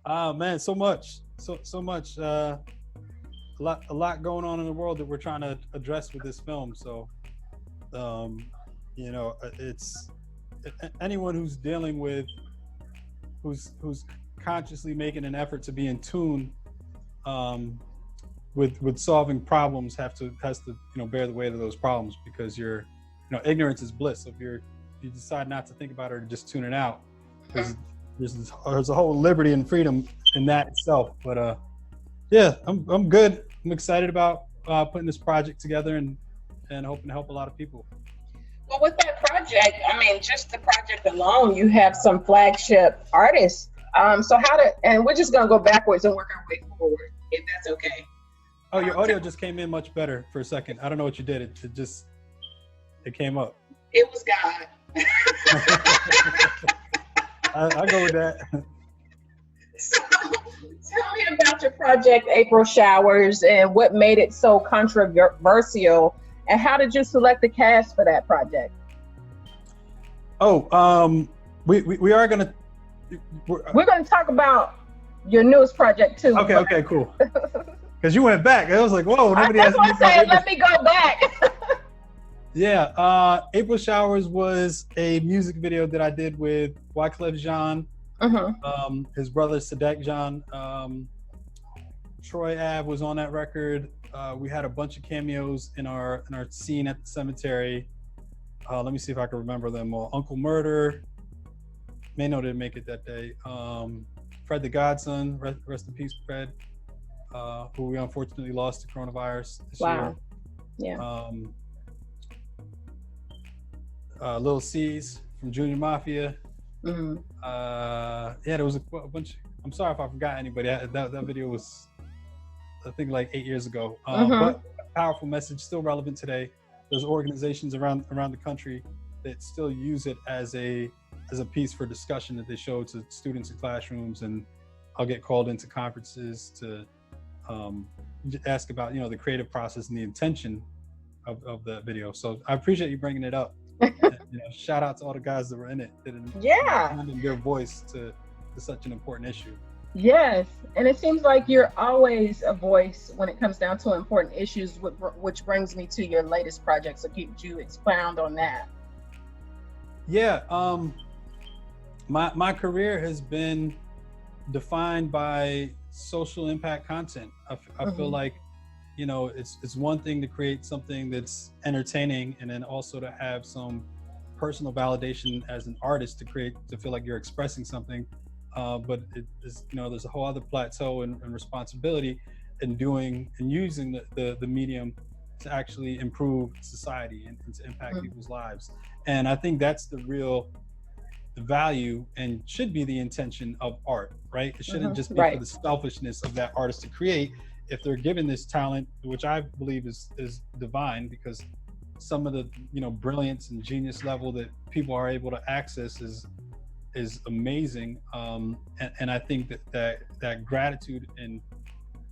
Man, so much, so much. A lot going on in the world that we're trying to address with this film. So, um, it's anyone who's dealing with, who's consciously making an effort to be in tune um, with solving problems has to bear the weight of those problems, because ignorance is bliss. So if you decide not to think about it or just tune it out, there's a whole liberty and freedom in that itself. But yeah, I'm good. I'm excited about putting this project together and hoping to help a lot of people. Well, with that project, I mean, just the project alone, you have some flagship artists. And we're just gonna go backwards and work our way forward, if that's okay. Oh, your audio just came in much better for a second. I don't know what you did. It came up. It was God. I go with that. So, tell me about your project, April Showers, and what made it so controversial, and how did you select the cast for that project? Oh, we are gonna. We're gonna talk about your newest project too. Okay, cool. Because you went back. I was like, whoa, nobody that's asked what me I'm about saying. April. Let me go back. Yeah, April Showers was a music video that I did with Wyclef Jean, his brother Sadek Jean. Troy Ave was on that record. We had a bunch of cameos in our scene at the cemetery. Let me see if I can remember them all. Uncle Murder, Mano didn't make it that day. Fred the Godson, rest in peace, Fred, who we unfortunately lost to coronavirus this year. Yeah. Lil C's from Junior Mafia. Mm-hmm. Yeah, there was a bunch. I'm sorry if I forgot anybody. That video was, I think, like 8 years ago. But a powerful message, still relevant today. There's organizations around the country that still use it as a piece for discussion that they show to students in classrooms, and I'll get called into conferences to ask about the creative process and the intention of the video. So I appreciate you bringing it up. Shout out to all the guys that were in it, lending their voice to such an important issue. Yes, and it seems like you're always a voice when it comes down to important issues, which brings me to your latest project. So could you expound on that? Yeah, my career has been defined by social impact content. I feel like it's one thing to create something that's entertaining, and then also to have some personal validation as an artist to feel like you're expressing something. But there's a whole other plateau and responsibility in using the medium to actually improve society and to impact people's lives. And I think that's the value and should be the intention of art, right? It shouldn't just be for the selfishness of that artist to create. If they're given this talent, which I believe is divine, because some of the brilliance and genius level that people are able to access is amazing, and I think that gratitude and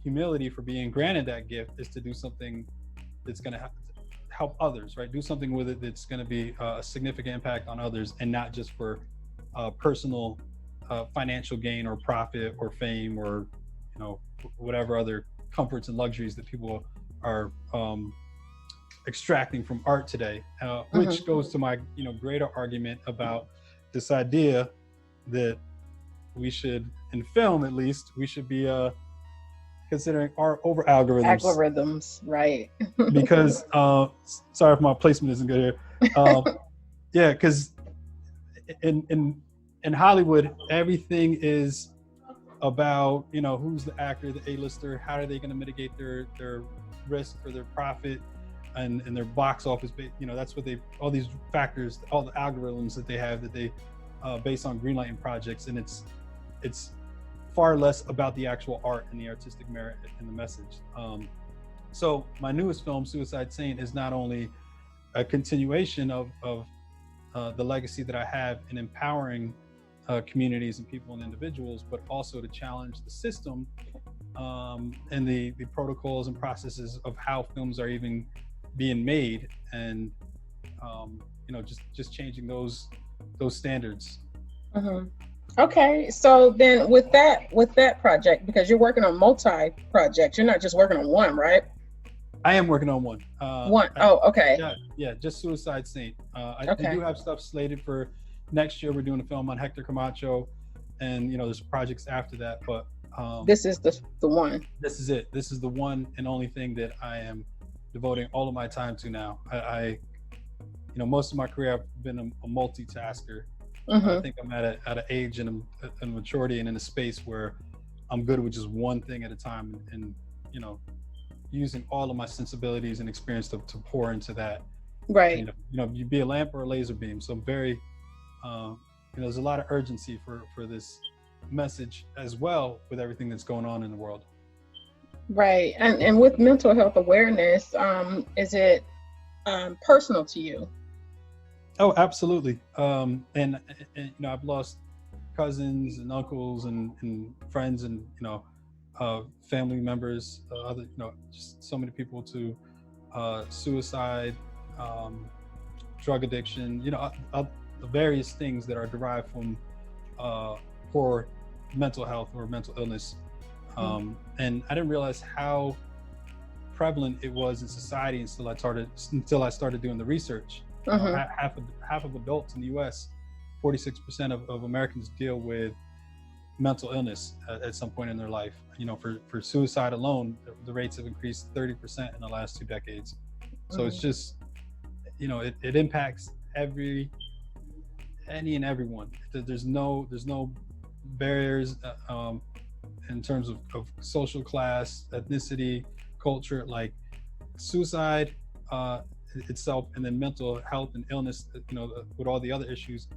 humility for being granted that gift is to do something that's going to help others, right? Do something with it that's going to be a significant impact on others, and not just for personal financial gain or profit or fame or whatever other comforts and luxuries that people are extracting from art today, which goes to my greater argument about this idea that we should, in film at least, we should be considering art over algorithms. Algorithms, right. Because sorry if my placement isn't good here. Yeah, because in Hollywood, everything is about who's the actor, the A-lister, how are they going to mitigate their risk or their profit and their box office. That's what all these factors, all the algorithms that they have that they based on greenlighting projects, and it's far less about the actual art and the artistic merit and the message. So my newest film, Suicide Saint, is not only a continuation of the legacy that I have in empowering communities and people and individuals, but also to challenge the system and the protocols and processes of how films are even being made, and just changing those standards. Okay, so then with that project, because you're working on multi projects, you're not just working on one, right? I am working on one. One. Oh, okay. Yeah, just Suicide Saint. I do Okay. have stuff slated for next year. We're doing a film on Hector Camacho, and there's projects after that. But This is the one. this is it. This is the one and only thing that I am devoting all of my time to now. Most of my career I've been a multitasker. I think I'm at an age and a maturity and in a space where I'm good with just one thing at a time, and using all of my sensibilities and experience to pour into that. Right. You be a lamp or a laser beam. So I'm very, there's a lot of urgency for this message as well with everything that's going on in the world. Right. And with mental health awareness, is it personal to you? Oh, absolutely. And I've lost cousins and uncles and friends and family members, other just so many people to suicide, drug addiction, the various things that are derived from poor mental health or mental illness. And I didn't realize how prevalent it was in society until I started doing the research. Half of adults in the U.S., 46% of Americans deal with mental illness at some point in their life. For suicide alone, the rates have increased 30% in the last 2 decades. So it's just, it impacts any and everyone. There's no barriers in terms of social class, ethnicity, culture. Like suicide itself, and then mental health and illness, with all the other issues,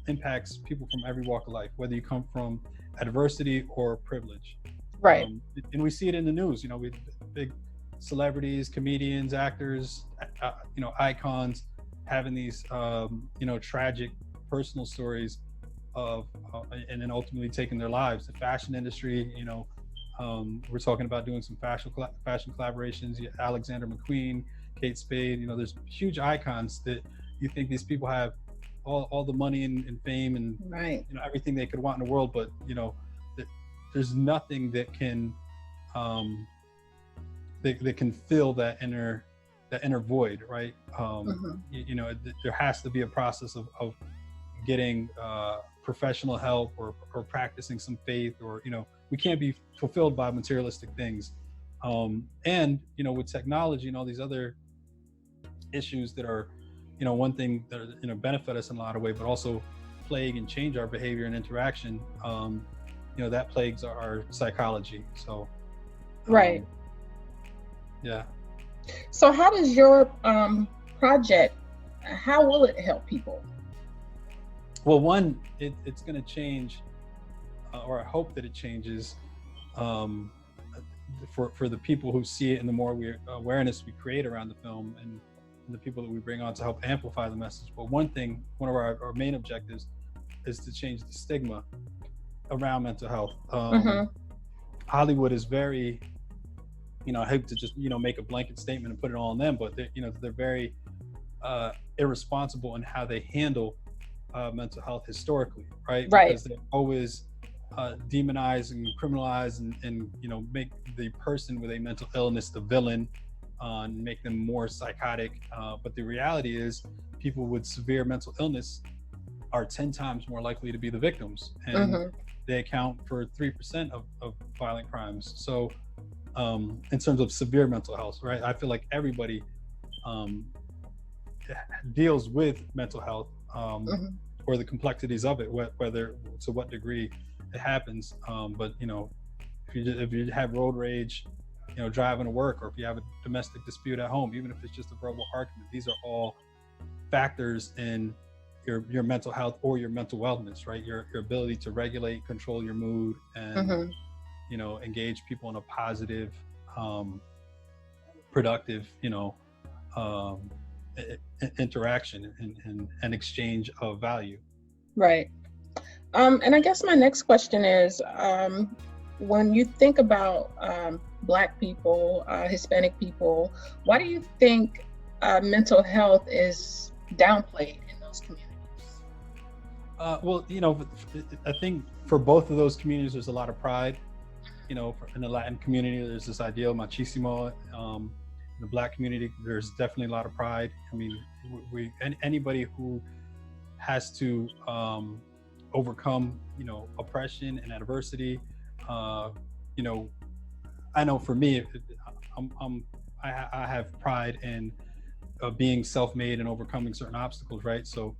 impacts people from every walk of life, whether you come from adversity or privilege. Right. And we see it in the news. We big celebrities, comedians, actors, icons having these tragic personal stories of and then ultimately taking their lives. The fashion industry, we're talking about doing some fashion collaborations. Alexander McQueen, Kate Spade. There's huge icons that you think these people have all the money and fame and right. Everything they could want in the world, but there's nothing that can that can fill that inner void, right? There has to be a process of getting professional help or practicing some faith, or we can't be fulfilled by materialistic things. And with technology and all these other issues that are one thing that benefit us in a lot of ways, but also plague and change our behavior and interaction, that plagues our psychology. So right. Yeah. So how does your project, how will it help people? Well, one, it's going to change, or I hope that it changes for the people who see it, and the more awareness we create around the film, and the people that we bring on to help amplify the message. But one of our main objectives is to change the stigma around mental health. Hollywood is very, I hate to just, make a blanket statement and put it all on them, but they're very irresponsible in how they handle mental health historically, right? Right. Because they always demonize and criminalize and make the person with a mental illness the villain, and make them more psychotic. But the reality is people with severe mental illness are 10 times more likely to be the victims, and they account for 3% of violent crimes. So in terms of severe mental health, right? I feel like everybody deals with mental health, or the complexities of it, whether to what degree it happens. But if you have road rage, driving to work, or if you have a domestic dispute at home, even if it's just a verbal argument, these are all factors in your mental health or your mental wellness, right? Your ability to regulate, control your mood, and engage people in a positive, productive, interaction and exchange of value. Right. And I guess my next question is, when you think about Black people, Hispanic people, why do you think mental health is downplayed in those communities? Well, I think for both of those communities, there's a lot of pride. In the Latin community, there's this idea of machismo. In the Black community, there's definitely a lot of pride. I mean, anybody who has to overcome, oppression and adversity. I know for me, I have pride in being self-made and overcoming certain obstacles, right? So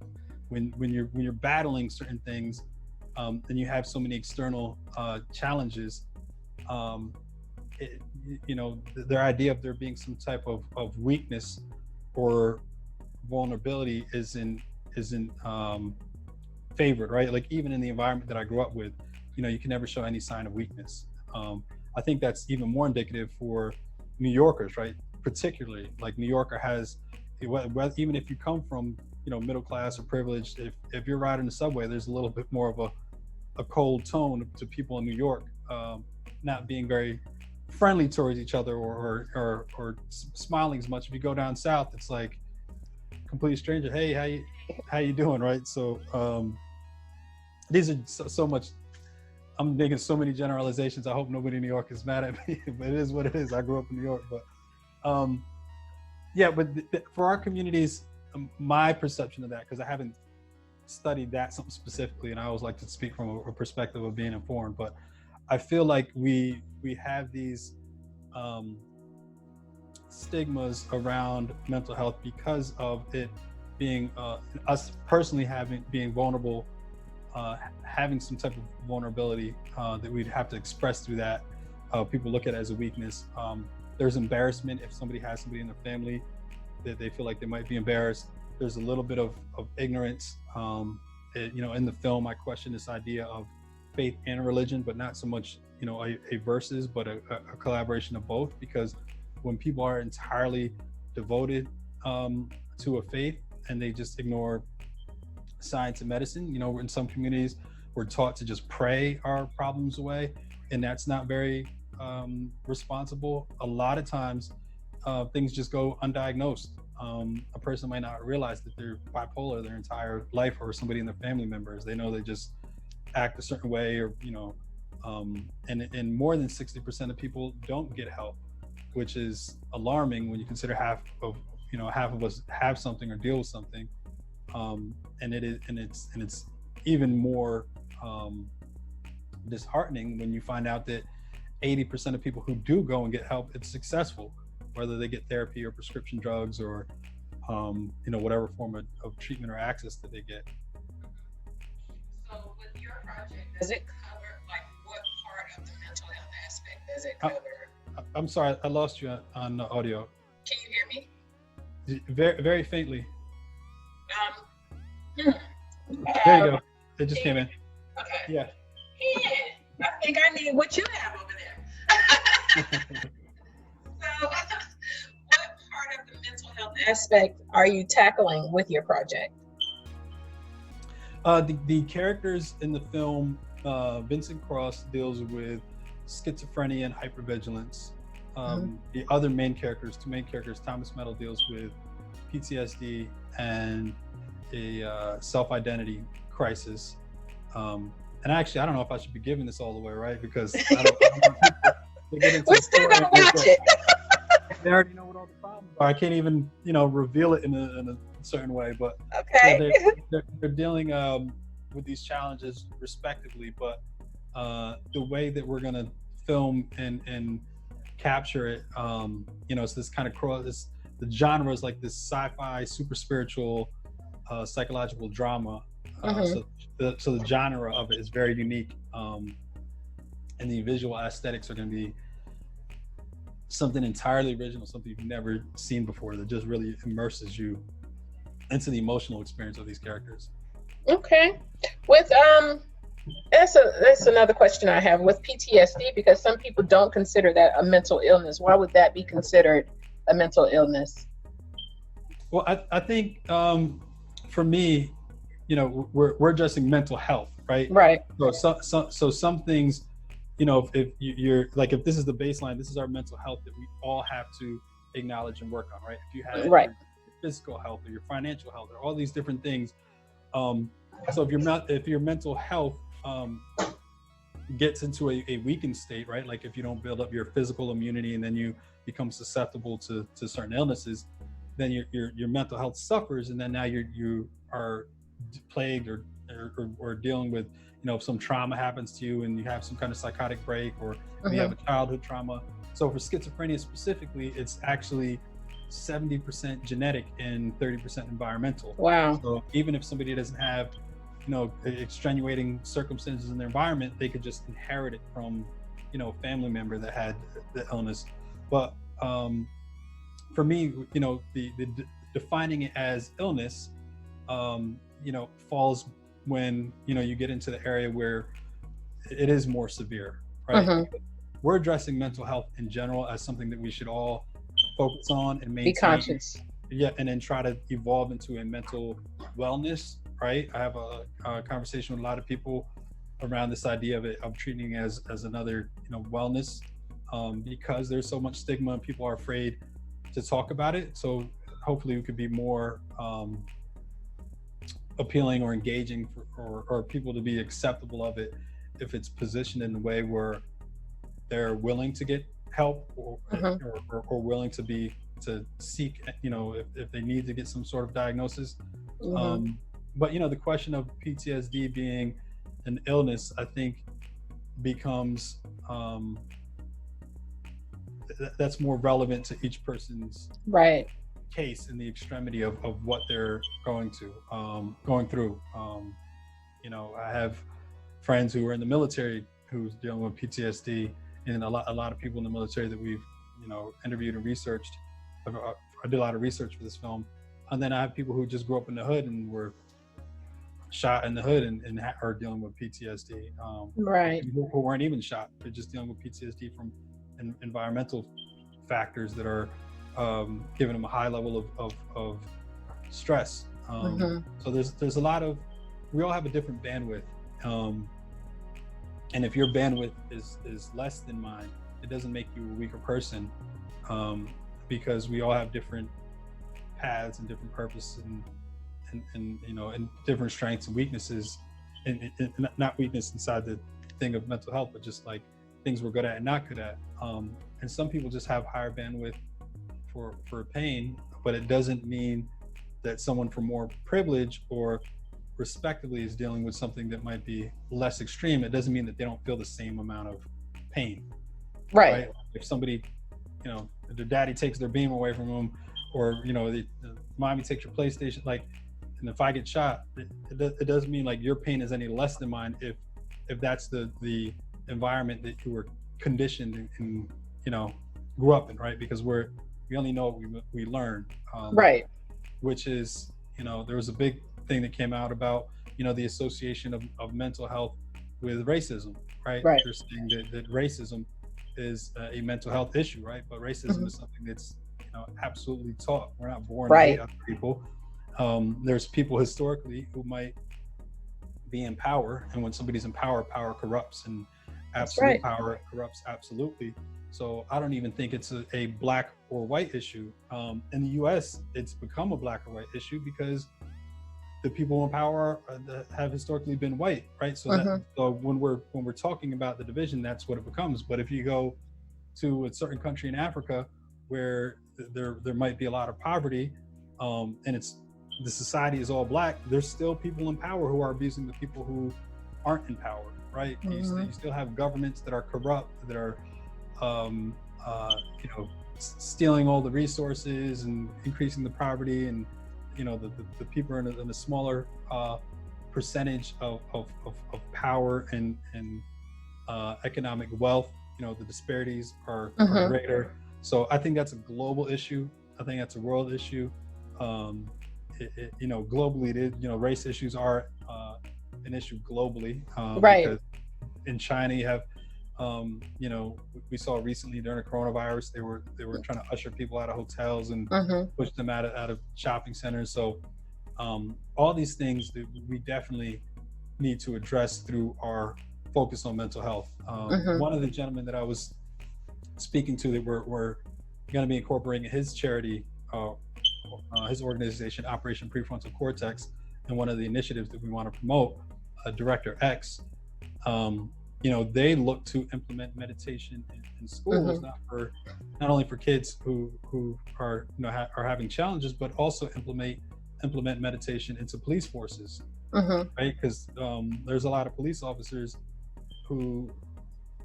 when you're battling certain things, and you have so many external challenges, their idea of there being some type of weakness or vulnerability isn't favored, right? Like even in the environment that I grew up with, you can never show any sign of weakness. I think that's even more indicative for New Yorkers, right? Particularly, like New Yorker has, even if you come from, middle class or privileged, if you're riding the subway, there's a little bit more of a cold tone to people in New York, not being very friendly towards each other or smiling as much. If you go down south, it's like complete stranger. Hey, how you doing, right? So these are so much. I'm making so many generalizations. I hope nobody in New York is mad at me, but it is what it is. I grew up in New York, but for our communities, my perception of that, because I haven't studied that something specifically, and I always like to speak from a perspective of being informed, but I feel like we have these stigmas around mental health because of it being us personally being vulnerable, having some type of vulnerability that we'd have to express through that. People look at it as a weakness. There's embarrassment if somebody has somebody in their family that they feel like they might be embarrassed. There's a little bit of ignorance. In the film, I question this idea of faith and religion, but not so much, a versus, but a collaboration of both. Because when people are entirely devoted to a faith and they just ignore science and medicine, in some communities, we're taught to just pray our problems away, and that's not very responsible. A lot of times, things just go undiagnosed. A person might not realize that they're bipolar their entire life, or somebody in their family members. They know they just act a certain way, or and more than 60% of people don't get help, which is alarming when you consider half of us have something or deal with something. And it's even more disheartening when you find out that 80% of people who do go and get help, it's successful, whether they get therapy or prescription drugs or whatever form of treatment or access that they get. So with your project, does it cover what part of the mental health aspect does it cover? I'm sorry, I lost you on the audio. Can you hear me? Very, very faintly. There you go. It just came in. Okay. Yeah. I think I need what you have over there. So, what part of the mental health aspect are you tackling with your project? The characters in the film, Vincent Cross deals with schizophrenia and hypervigilance. The other two main characters, Thomas Meadow deals with PTSD and a self-identity crisis. And actually, I don't know if I should be giving this all the way, right? Because I don't we're still gonna watch it. They already know what all the problems are. I can't even, reveal it in a certain way. But okay, they're dealing with these challenges respectively. But the way that we're gonna film and capture it, it's this kind of the genre is like this sci-fi, super spiritual, psychological drama. So the genre of it is very unique, and the visual aesthetics are going to be something entirely original, something you've never seen before, that just really immerses you into the emotional experience of these characters. Okay. With that's another question I have with PTSD, because some people don't consider that a mental illness. Why would that be considered a mental illness? Well, I think for me, we're addressing mental health, right? Right. So some things, if you're like, if this is the baseline, this is our mental health that we all have to acknowledge and work on, right? If you have your physical health or your financial health or all these different things, So if your mental health gets into a weakened state, right? Like if you don't build up your physical immunity and then you become susceptible to certain illnesses, then your mental health suffers, and then now you are plagued or dealing with, if some trauma happens to you and you have some kind of psychotic break, or you have a childhood trauma. So for schizophrenia specifically, it's actually 70% genetic and 30% environmental. Wow. So even if somebody doesn't have, extenuating circumstances in their environment, they could just inherit it from, a family member that had the illness. But for me, the defining it as illness, falls when, you get into the area where it is more severe, right? We're addressing mental health in general as something that we should all focus on and maintain. Be conscious. Yeah, and then try to evolve into a mental wellness, right? I have a conversation with a lot of people around this idea of treating it as another, wellness, because there's so much stigma and people are afraid to talk about it. So hopefully we could be more appealing or engaging or people to be acceptable of it if it's positioned in a way where they're willing to get help or willing to seek, if they need to get some sort of diagnosis. But the question of PTSD being an illness, I think becomes that's more relevant to each person's case and the extremity of what they're going through. I have friends who are in the military who's dealing with PTSD, and a lot of people in the military that we've interviewed and researched. I did a lot of research for this film, and then I have people who just grew up in the hood and were shot in the hood and are dealing with PTSD. Who weren't even shot; they're just dealing with PTSD from environmental factors that are giving them a high level of stress. So there's a lot of, we all have a different bandwidth, and if your bandwidth is less than mine, it doesn't make you a weaker person, because we all have different paths and different purposes and different strengths and weaknesses, and not weakness inside the thing of mental health, but just like things we're good at and not good at. And some people just have higher bandwidth for pain, but it doesn't mean that someone from more privilege or respectively is dealing with something that might be less extreme. It doesn't mean that they don't feel the same amount of pain. Right? If somebody, their daddy takes their beam away from them, or the mommy takes your PlayStation, and if I get shot, it doesn't mean like your pain is any less than mine if that's the environment that you were conditioned and grew up in, right? Because we only know what we learn, which is, there was a big thing that came out about the association of mental health with racism, right? You're saying that racism is a mental health issue, right? But racism is something that's absolutely taught. We're not born to hate other people. There's people historically who might be in power, and when somebody's in power corrupts, and absolute power corrupts absolutely. So I don't even think it's a black or white issue. In the US, it's become a black or white issue because the people in power have historically been white, right? So so when we're talking about the division, that's what it becomes. But if you go to a certain country in Africa where there might be a lot of poverty, and the society is all black, there's still people in power who are abusing the people who aren't in power, right? You still have governments that are corrupt, that are stealing all the resources and increasing the poverty, and the people are in a smaller percentage of power and economic wealth. The disparities are greater. So I think that's a global issue. I think that's a world issue. Globally, race issues are an issue globally. Because in China, you have, we saw recently during the coronavirus, they were trying to usher people out of hotels and push them out of shopping centers. So all these things that we definitely need to address through our focus on mental health. One of the gentlemen that I was speaking to that we're going to be incorporating his charity, his organization, Operation Prefrontal Cortex, and one of the initiatives that we want to promote, Director X, they look to implement meditation in schools, not only for kids who are are having challenges, but also implement meditation into police forces, right? Because there's a lot of police officers who,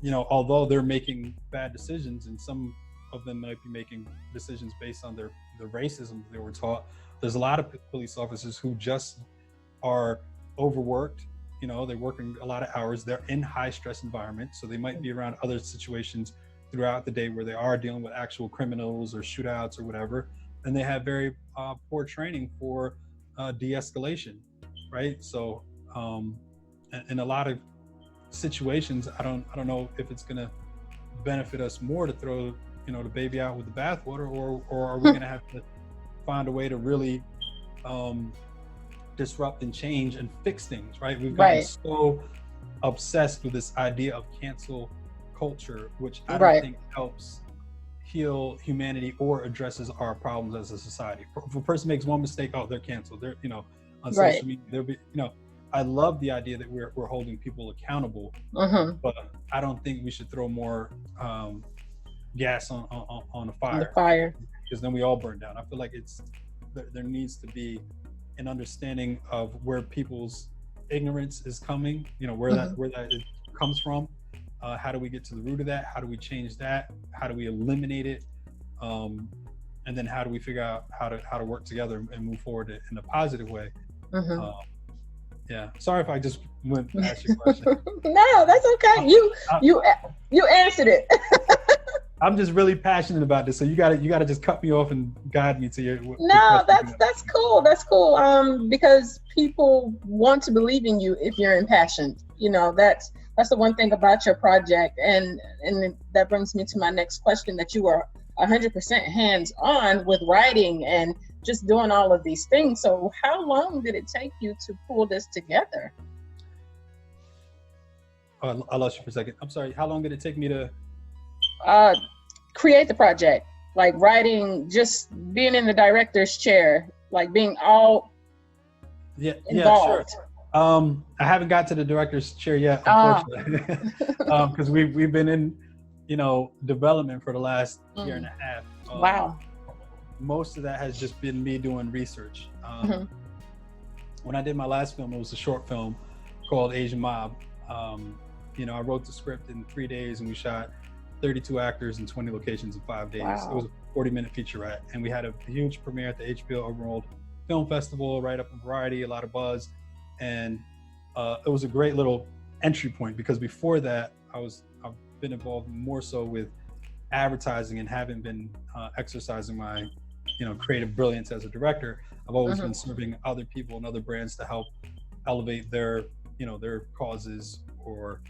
although they're making bad decisions, and some of them might be making decisions based on the racism they were taught. There's a lot of police officers who just are overworked. They're working a lot of hours. They're in high stress environments, so they might be around other situations throughout the day where they are dealing with actual criminals or shootouts or whatever, and they have very poor training for de-escalation, right? So in a lot of situations, I don't know if it's going to benefit us more to throw the baby out with the bathwater, or are we going to have to find a way to really disrupt and change and fix things, right? We've gotten so obsessed with this idea of cancel culture, which I don't think helps heal humanity or addresses our problems as a society. If a person makes one mistake, oh, they're canceled. They're on social media, they'll be I love the idea that we're holding people accountable, but I don't think we should throw more gas on a fire, because then we all burn down. I feel like there needs to be an understanding of where people's ignorance is coming, where that comes from. How do we get to the root of that? How do we change that? How do we eliminate it? And then how do we figure out how to work together and move forward in a positive way? Yeah. Sorry if I just went past your question. No, that's okay. You answered it. I'm just really passionate about this, so you gotta just cut me off and guide me to your. No, that's cool. That's cool. Because people want to believe in you if you're impassioned. That's the one thing about your project, and that brings me to my next question. That you are 100% hands-on with writing and just doing all of these things. So, how long did it take you to pull this together? Oh, I lost you for a second. I'm sorry. How long did it take me to? Create the project, like writing, just being in the director's chair, like being all involved. Yeah, sure. I haven't got to the director's chair yet, unfortunately, because we've been in, development for the last year and a half. Wow. Most of that has just been me doing research. When I did my last film, it was a short film called Asian Mob. I wrote the script in 3 days, and we shot 32 actors in 20 locations in 5 days. Wow. It was a 40-minute featurette, and we had a huge premiere at the HBO Open World Film Festival, right up in Variety, a lot of buzz, and it was a great little entry point, because before that, I've been involved more so with advertising and haven't been exercising my creative brilliance as a director. I've always been serving other people and other brands to help elevate their causes or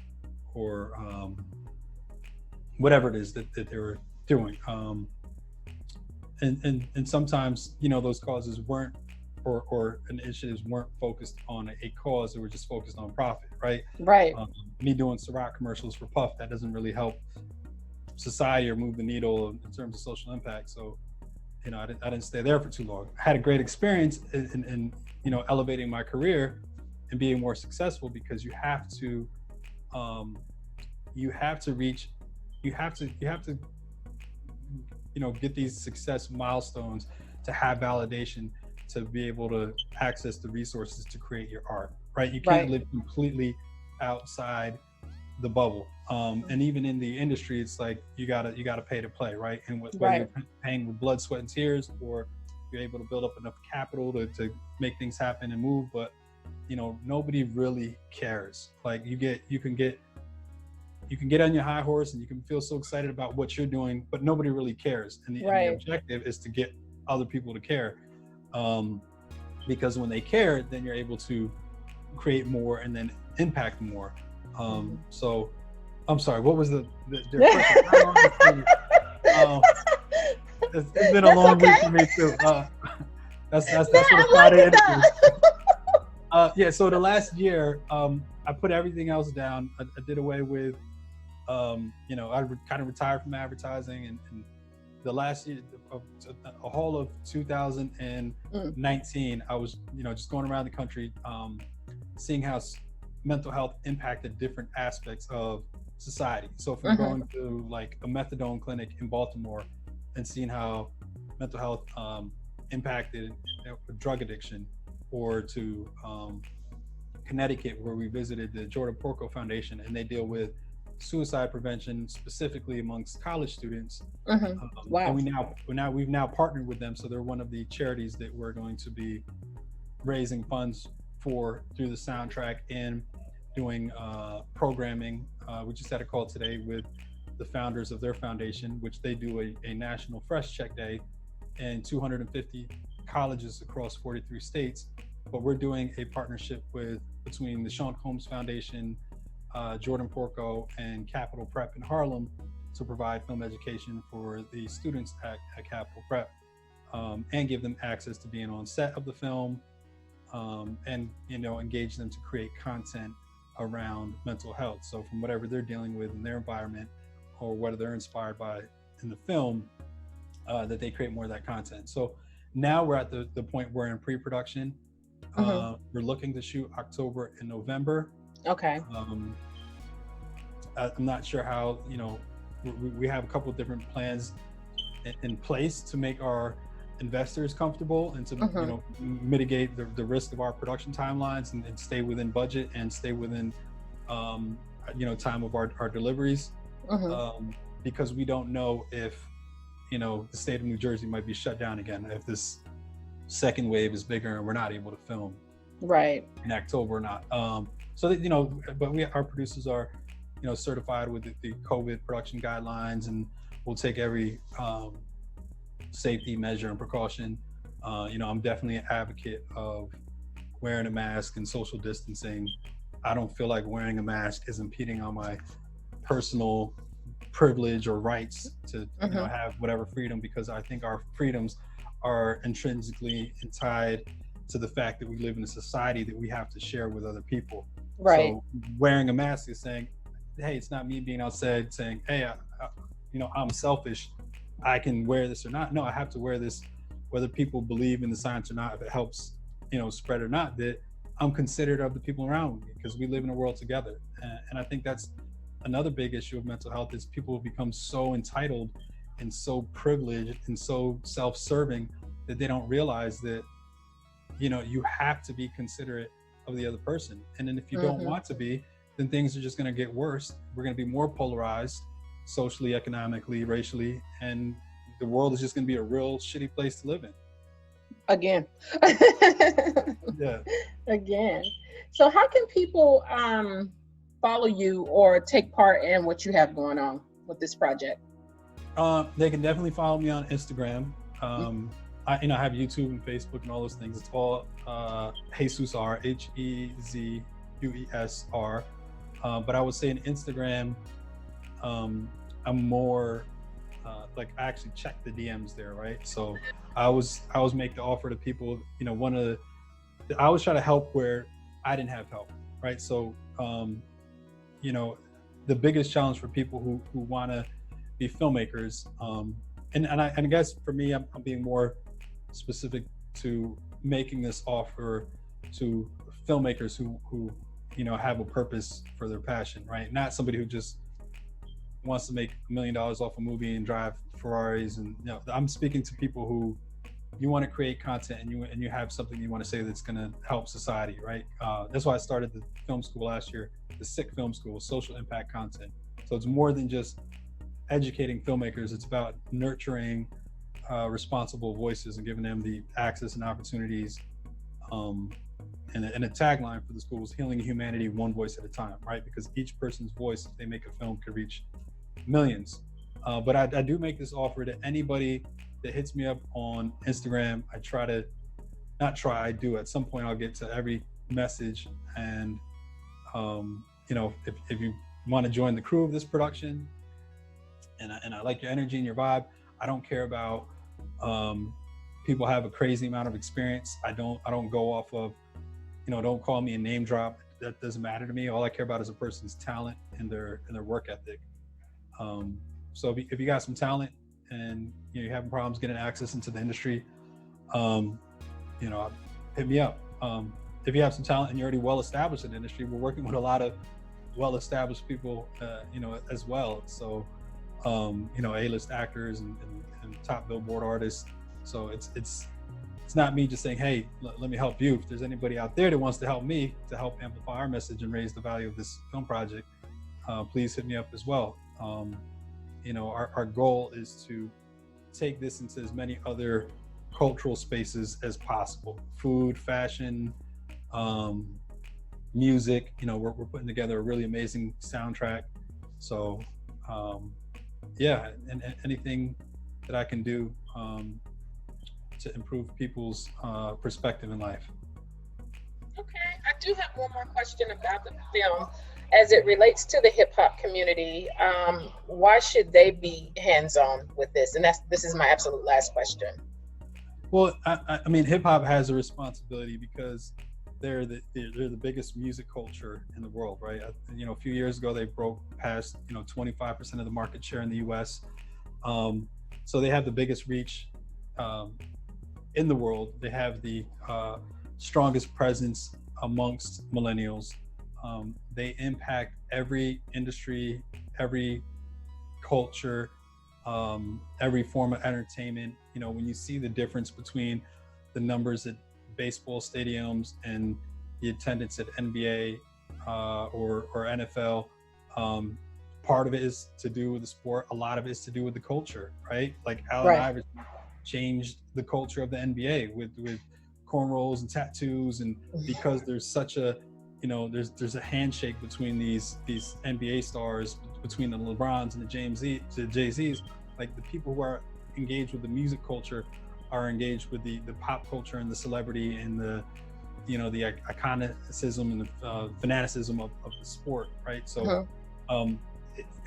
whatever it is that they were doing. And sometimes, those causes weren't, or initiatives weren't focused on a cause, they were just focused on profit, right? Right. Me doing Ciroc commercials for Puff, that doesn't really help society or move the needle in terms of social impact. So, I didn't stay there for too long. I had a great experience in elevating my career and being more successful, because you have to get these success milestones to have validation, to be able to access the resources to create your art, right? You can't live completely outside the bubble. And even in the industry, it's like you gotta pay to play, right? And whether you're paying with blood, sweat, and tears, or you're able to build up enough capital to make things happen and move, but nobody really cares. Like you can get on your high horse and you can feel so excited about what you're doing, but nobody really cares. And the objective is to get other people to care. Because when they care, then you're able to create more and then impact more. So I'm sorry, what was the question? It's been a long week for me too. That's what a Friday is. So the last year, I put everything else down. I did away with, I kind of retired from advertising and the last year, a whole of 2019, I was, just going around the country, seeing how mental health impacted different aspects of society. So from going to like a methadone clinic in Baltimore and seeing how mental health impacted drug addiction, or to Connecticut, where we visited the Jordan Porco Foundation, and they deal with suicide prevention specifically amongst college students. Wow. And we've now partnered with them, so they're one of the charities that we're going to be raising funds for through the soundtrack, and doing programming. We just had a call today with the founders of their foundation, which they do a national Fresh Check Day in 250 colleges across 43 states. But we're doing a partnership between the Sean Combs Foundation, Jordan Porco, and Capital Prep in Harlem to provide film education for the students at Capital Prep, and give them access to being on set of the film, and engage them to create content around mental health. So from whatever they're dealing with in their environment, or what they're inspired by in the film, that they create more of that content. So now we're at the point where in pre-production. We're looking to shoot October and November. Okay. I'm not sure how, we have a couple of different plans in place to make our investors comfortable, and to mitigate the risk of our production timelines, and stay within budget, and stay within time of our deliveries, because we don't know if the state of New Jersey might be shut down again if this second wave is bigger and we're not able to film right in October or not. So that, but our producers are certified with the COVID production guidelines, and we'll take every safety measure and precaution. I'm definitely an advocate of wearing a mask and social distancing. I don't feel like wearing a mask is impeding on my personal privilege or rights to have whatever freedom, because I think our freedoms are intrinsically tied to the fact that we live in a society that we have to share with other people. Right. So wearing a mask is saying, hey, it's not me being outside saying, hey, I'm selfish, I can wear this or not. No, I have to wear this whether people believe in the science or not, if it helps spread or not, that I'm considerate of the people around me, because we live in a world together. And I think that's another big issue of mental health, is people have become so entitled and so privileged and so self-serving that they don't realize that you have to be considerate of the other person. And then if you don't want to be, then things are just going to get worse. We're going to be more polarized socially, economically, racially, and the world is just going to be a real shitty place to live in. Again. Yeah. Again. So how can people follow you or take part in what you have going on with this project? They can definitely follow me on Instagram. I have YouTube and Facebook and all those things. It's all Hezues R, Hezues R. But I would say in Instagram, I'm more I actually check the DMs there, right? So I always make the offer to people. I always try to help where I didn't have help, right? So the biggest challenge for people who want to be filmmakers, and I guess for me, I'm being more specific to making this offer to filmmakers who have a purpose for their passion, right? Not somebody who just wants to make $1 million off a movie and drive Ferraris. And I'm speaking to people who you want to create content, and you have something you want to say that's going to help society, right? That's why I started the film school last year, the SICK Film School, Social Impact Content. So it's more than just educating filmmakers. It's about nurturing responsible voices and giving them the access and opportunities. And a tagline for the school is healing humanity one voice at a time, right? Because each person's voice, if they make a film, could reach millions. But I do make this offer to anybody that hits me up on Instagram. I do. At some point, I'll get to every message. And, if you want to join the crew of this production, and I like your energy and your vibe, I don't care about people have a crazy amount of experience. I don't go off of, don't call me a name drop. That doesn't matter to me. All I care about is a person's talent and their work ethic. So if you got some talent and you're having problems getting access into the industry, hit me up. If you have some talent and you're already well established in the industry, we're working with a lot of well established people, as well. So, A-list actors and top Billboard artists. So it's not me just saying, hey, let me help you. If there's anybody out there that wants to help me to help amplify our message and raise the value of this film project, please hit me up as well. Our goal is to take this into as many other cultural spaces as possible. Food, fashion, music. We're putting together a really amazing soundtrack. So and anything that I can do to improve people's perspective in life. Okay, I do have one more question about the film. As it relates to the hip hop community, why should they be hands-on with this? And this is my absolute last question. Well, I mean, hip hop has a responsibility because they're the biggest music culture in the world, right? A few years ago they broke past 25% of the market share in the U.S. So they have the biggest reach in the world. They have the strongest presence amongst millennials. They impact every industry, every culture, every form of entertainment. When you see the difference between the numbers at baseball stadiums and the attendance at NBA or NFL, part of it is to do with the sport. A lot of it is to do with the culture, right? Like Allen Iverson changed the culture of the NBA with cornrows and tattoos, and because there's such a there's a handshake between these NBA stars, between the LeBrons and the Jay-Z's. Like, the people who are engaged with the music culture are engaged with the pop culture and the celebrity and the the iconicism and the fanaticism of the sport, right? So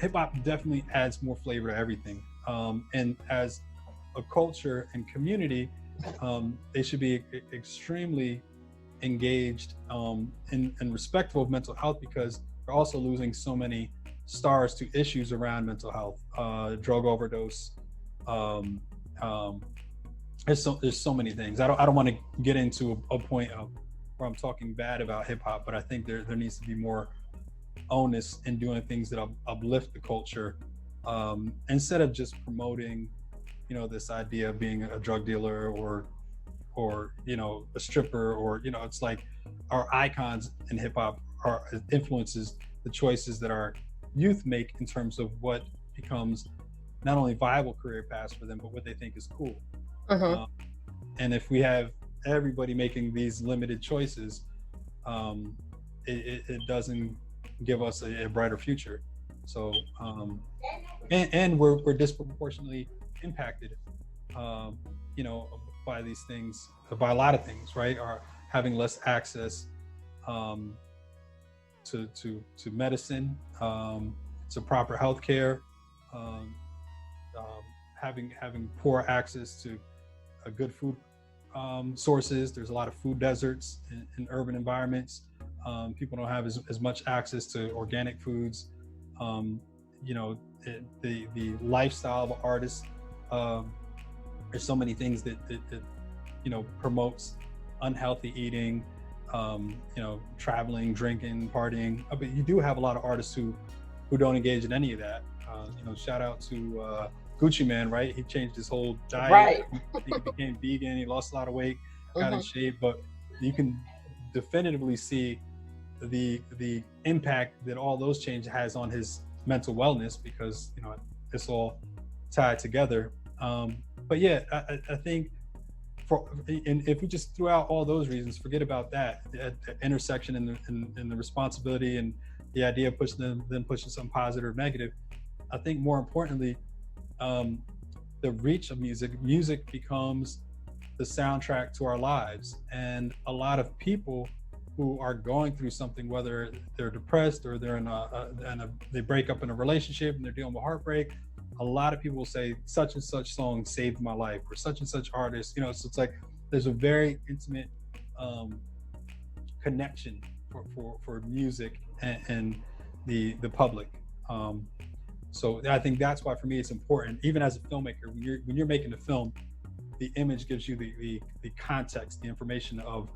hip hop definitely adds more flavor to everything, and as a culture and community, they should be extremely engaged and respectful of mental health, because we're also losing so many stars to issues around mental health, drug overdose. There's so many things. I don't want to get into a point of where I'm talking bad about hip hop, but I think there needs to be more onus in doing things that uplift the culture, instead of just promoting this idea of being a drug dealer or a stripper, or it's like our icons in hip hop are influences the choices that our youth make in terms of what becomes not only viable career paths for them, but what they think is cool. And if we have everybody making these limited choices, it doesn't give us a brighter future. So and we're disproportionately impacted by these things, by a lot of things, right? Are having less access to medicine, to proper healthcare, having poor access to good food sources. There's a lot of food deserts in urban environments. People don't have as much access to organic foods. The lifestyle of artists. There's so many things that promotes unhealthy eating, traveling, drinking, partying. But you do have a lot of artists who don't engage in any of that. Shout out to Gucci Mane, right? He changed his whole diet. Right. He became vegan. He lost a lot of weight, got in shape. But you can definitively see the impact that all those changes has on his mental wellness, because it's all tied together. But yeah, I think and if we just threw out all those reasons, forget about that, the intersection and the responsibility and the idea of pushing something positive or negative. I think more importantly, the reach of music becomes the soundtrack to our lives. And a lot of people who are going through something, whether they're depressed or they're they break up in a relationship and they're dealing with heartbreak, a lot of people will say such and such song saved my life, or such and such artist. So it's like there's a very intimate connection for music and the public. So I think that's why for me it's important, even as a filmmaker, when you're making a film, the image gives you the context, the information of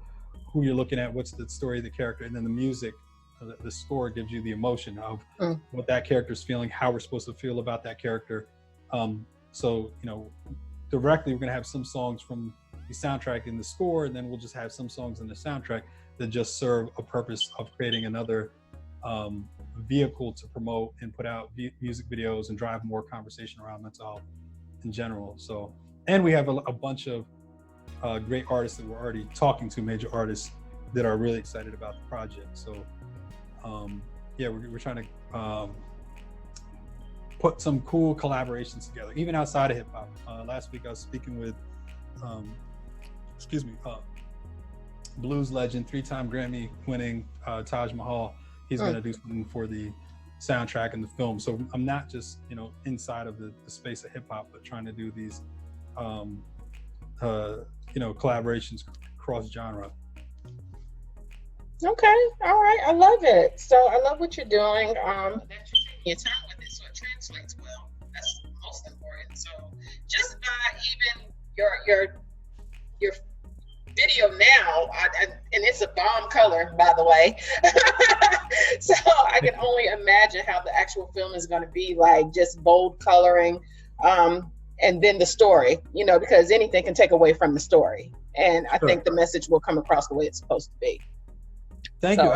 who you're looking at, what's the story of the character, and then the music, the score gives you the emotion of what that character's feeling, how we're supposed to feel about that character. So, you know, directly we're gonna have some songs from the soundtrack in the score, and then we'll just have some songs in the soundtrack that just serve a purpose of creating another vehicle to promote and put out music videos and drive more conversation around mental health in general. So, and we have a bunch of great artists that we're already talking to, major artists that are really excited about the project. So yeah, we're trying to put some cool collaborations together, even outside of hip hop. Last week I was speaking with, blues legend, 3-time Grammy winning Taj Mahal. He's going to do something for the soundtrack and the film. So I'm not just, you know, inside of the space of hip hop, but trying to do these, you know, collaborations cross genre. Okay, all right, I love it. So I love what you're doing. That you're taking your time with it, so it translates well. That's most important. So just by even your video now, and it's a bomb color, by the way. So I can only imagine how the actual film is going to be, like just bold coloring, and then the story, you know, because anything can take away from the story. And I think the message will come across the way it's supposed to be. Thank you.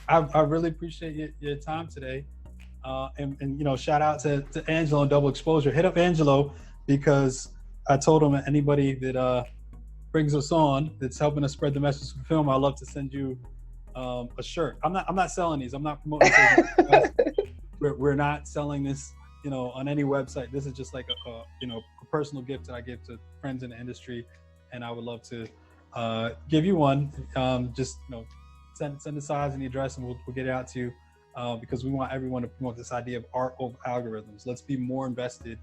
I really appreciate your time today. And you know, shout out to Angelo and Double Exposure. Hit up Angelo, because I told him anybody that brings us on that's helping us spread the message for film, I'd love to send you a shirt. I'm not selling these. I'm not promoting these. We're not selling this, you know, on any website. This is just like a you know, a personal gift that I give to friends in the industry, and I would love to give you one. Just, you know, send the size and the address, and we'll get it out to you, because we want everyone to promote this idea of art over algorithms. Let's be more invested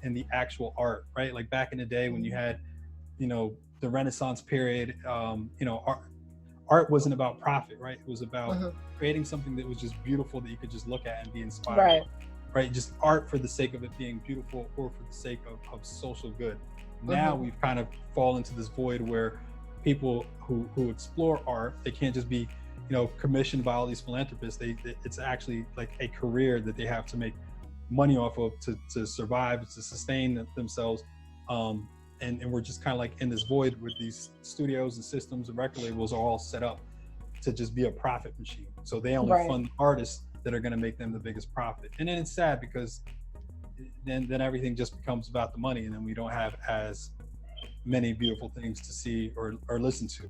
in the actual art, right? Like back in the day when you had, you know, the Renaissance period, you know, art wasn't about profit, right? It was about creating something that was just beautiful, that you could just look at and be inspired, right? Just art for the sake of it being beautiful, or for the sake of social good. Now we've kind of fallen into this void where people who explore art, they can't just be, you know, commissioned by all these philanthropists. It's actually like a career that they have to make money off of to survive, to sustain themselves. And we're just kind of like in this void with these studios and systems and record labels are all set up to just be a profit machine. So they only fund artists that are going to make them the biggest profit. And then it's sad, because then everything just becomes about the money, and then we don't have as many beautiful things to see or listen to.